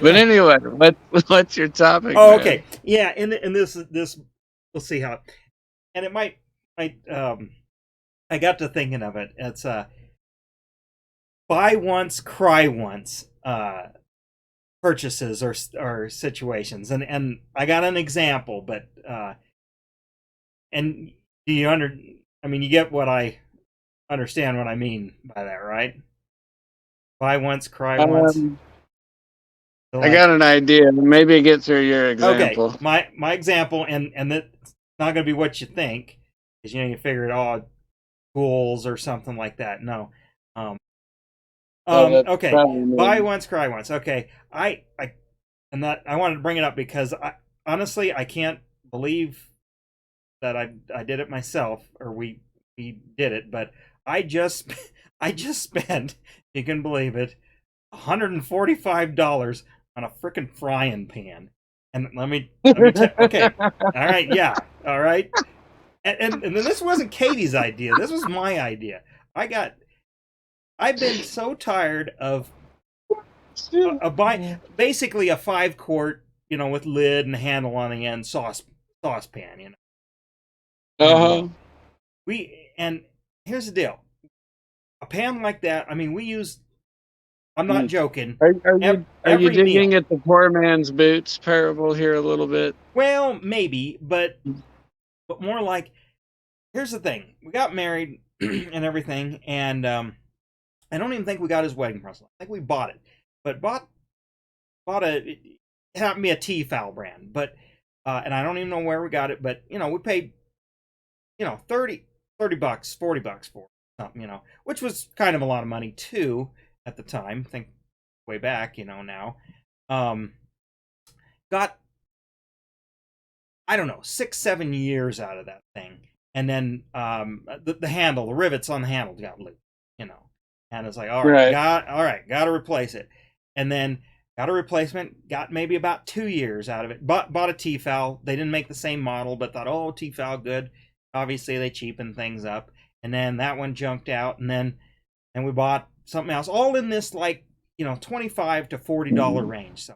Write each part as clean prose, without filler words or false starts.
But anyway, what's your topic, Oh, man? okay. Yeah, and this we'll see how, and it might I got to thinking of it. It's buy once, cry once purchases or situations, and I got an example, but and do you under? I mean, you get what I understand what I mean by that, right? Buy once, cry once. Um, So I like, got an idea. Maybe get through your okay, example. my example, and that's not going to be what you think, because you figure it all tools or something like that. No. Um, Oh, that's okay. probably Buy me. once, cry once. Okay. And that I wanted to bring it up because honestly I can't believe that I did it myself, or we did it, but I just I just spent, you can believe it, $145 on a freaking frying pan. And let me tell, okay, all right, yeah, all right, and then this wasn't Katie's idea. This was my idea. I got I've been so tired of basically a 5 quart, with lid and handle on the end saucepan, and Uh-huh. and here's the deal: a pan like that. I mean, we use. I'm not Mm. joking. Are you Every digging meal. at the poor man's boots parable here a little bit? Well, maybe, but more like, here's the thing: we got married and everything, and I don't even think we got his wedding present. I think we bought it, but bought it happened to be a T-Foul brand, but and I don't even know where we got it, but we paid 30 bucks, $40 for something, which was kind of a lot of money too at the time. Think way back, now. Um, got, I don't know, 6, 7 years out of that thing, and then the handle, the rivets on the handle got loose, and it's like, Right. all right, got to replace it, and then got a replacement, got maybe about 2 years out of it. Bought a T-Foul. They didn't make the same model, but thought, oh, T-Foul, good. Obviously, they cheapened things up, and then that one junked out, and we bought something else, all in this like $25 to $40 range. So,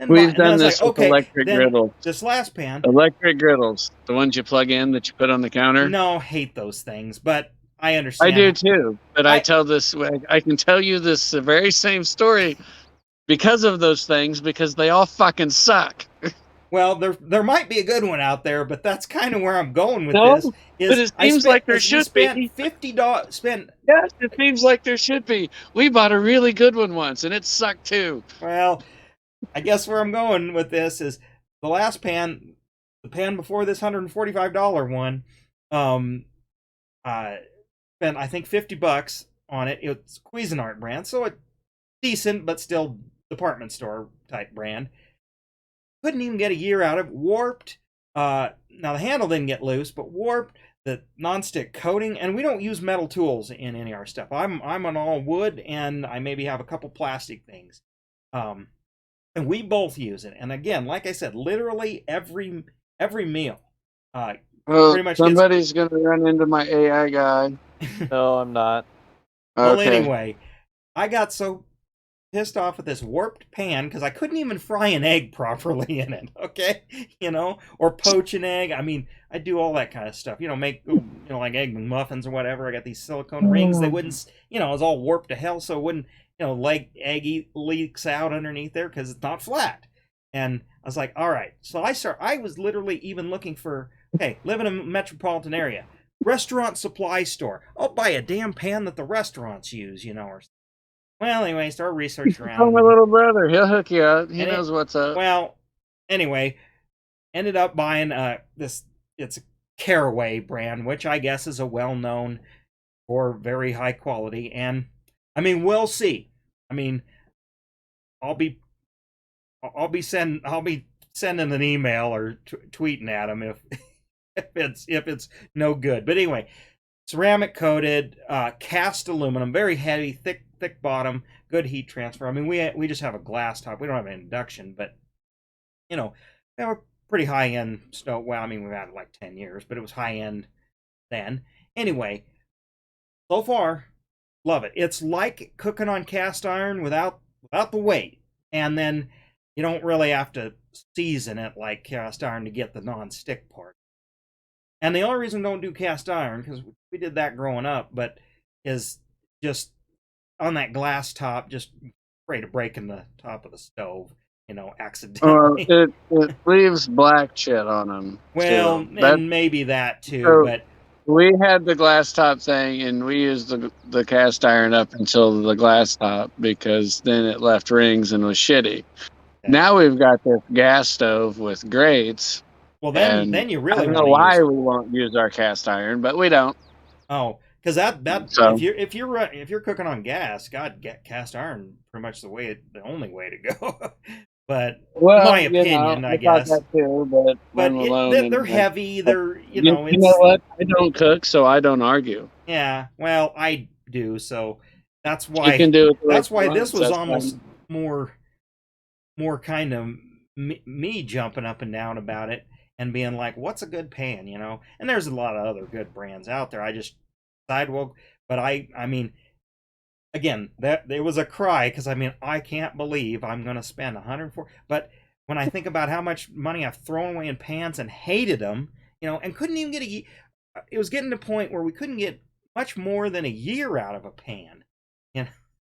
We've and then done it's like, this with okay, electric then griddles. this last pan, Electric griddles, the ones you plug in that you put on the counter. no, hate those things, but I I understand. do too, but I I can tell you this very same story because of those things because they all fucking suck. Well, there might be a good one out there, but that's kind of where I'm going with No, this. but Is it I seems spent like there we should spent be. $50 spent. Yes, it seems like there should be. We bought a really good one once, and it sucked too. Well, I guess where I'm going with this is the last pan, the pan before this $145 one. Um, uh, spent I think $50 on it. It's Cuisinart brand, so it's decent, but still department store type brand. Couldn't even get a year out of it. Warped. Now the handle didn't get loose, but warped. The nonstick coating, and we don't use metal tools in any of our stuff. I'm on all wood, and I maybe have a couple plastic things. Um, and we both use it. And again, like I said, literally every meal, uh, Well, pretty much gets. somebody's gonna run into my AI guy. No, I'm not. Well, Okay. anyway, I got so pissed off with this warped pan because I couldn't even fry an egg properly in it. Okay, or poach an egg. I mean, I do all that kind of stuff. Make like egg muffins or whatever. I got these silicone rings. They wouldn't. It was all warped to hell, so it wouldn't. Like egg leaks out underneath there because it's not flat. And I was like, all right. So I was literally even looking for. Okay, live in a metropolitan area. Restaurant supply store. I'll buy a damn pan that the restaurants use, or well, anyway, start researching Tell my around, little brother. He'll hook you up. He and knows what's up. well, anyway, ended up buying this. It's a Caraway brand, which I guess is a well-known for very high quality, and I mean, we'll see. I mean, I'll be I'll be sending an email or tweeting at him if if it's no good. But anyway, ceramic coated, cast aluminum, very heavy, thick bottom, good heat transfer. I mean, we just have a glass top. We don't have an induction, but we have a pretty high end stove. Well, I mean, we've had it like 10 years, but it was high end then. Anyway, so far, love it. It's like cooking on cast iron without the weight. and then you don't really have to season it like cast iron to get the non-stick part. And the only reason we don't do cast iron, because we did that growing up, but is just on that glass top, just afraid of breaking the top of the stove, accidentally. It leaves black shit on them. Well, too. and maybe that too, So but we had the glass top thing, and we used the cast iron up until the glass top because then it left rings and was shitty. yeah. Now we've got this gas stove with grates. Well, And then you I really don't want know to why use. we won't use our cast iron, but we don't. Oh, because that So if you're cooking on gas, God, cast iron pretty much the only way to go. But my well, opinion, I I thought guess. that too, but But I'm alone they're and heavy. They're you know it's what? I don't cook, so I don't argue. yeah. Well, I do, so that's You why can do it the way that's you why want. this was That's almost fine. more kind of me jumping up and down about it and being like, what's a good pan, And there's a lot of other good brands out there. I just sidewalk, but I mean, again, that there was a cry because I can't believe I'm going to spend 104. But when I think about how much money I've thrown away in pans and hated them, and couldn't even get it was getting to a point where we couldn't get much more than a year out of a pan.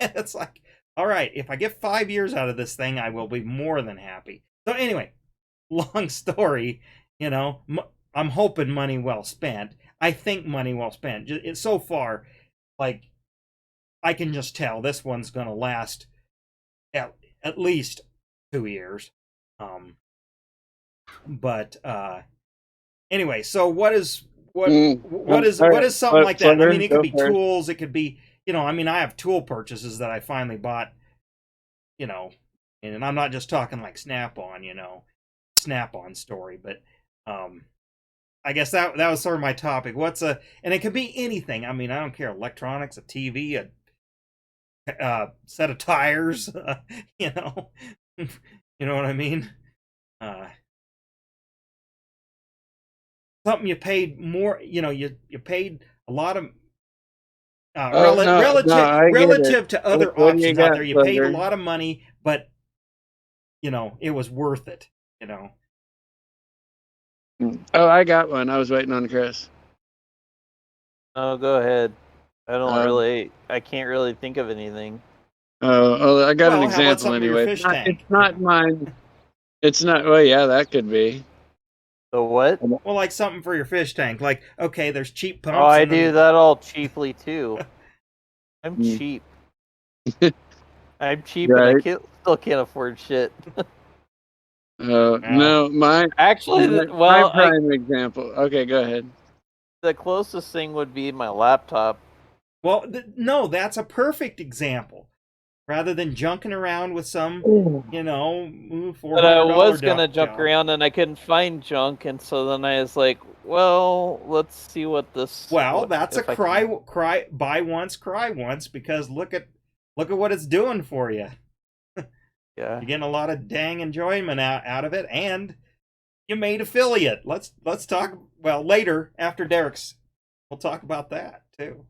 It's like, all right, if I get 5 years out of this thing, I will be more than happy. So anyway, long story, I'm hoping money well spent. I think money well spent. It's so far, like, I can just tell this one's going to last at least 2 years. Um, but anyway, so what is All right. something like that? I Flutter, mean, it could go be for it. tools. It could be, I have tool purchases that I finally bought, you know, and I'm not just talking like Snap-on story, but I guess that was sort of my topic. And it could be anything. I mean, I don't care, electronics, a TV, a set of tires, you know, you know what I mean? Uh, Something you paid more, you paid a lot of Oh no, I get it. relative to other What do you options out got, there. You paid a Flutter? lot of money, but it was worth it. You know. Oh, I got one. I was waiting on Chris. Oh, go ahead. Um, I can't really think of anything. I got an Well, how about example something for your anyway. fish tank? It's not mine. It's not. Well, yeah, that could be. The what? Well, like something for your fish tank. Like, okay, there's cheap Oh, pumps. I And do then, that all cheaply too. I'm Mm. cheap. I'm cheap and Right. still can't afford shit. No, Actually, my prime example. Okay, go ahead. the closest thing would be my laptop. Well, no, that's a perfect example. Rather than junking around with some, $400 But I was gonna junk job. around and I couldn't find junk, and so then I was like, "Well, let's see what this." Well, that's a cry. Buy once, cry once, because look at what it's doing for you. Yeah, You're getting a lot of dang enjoyment out of it, and you made affiliate. Let's talk. Well, later after Derek's, we'll talk about that too.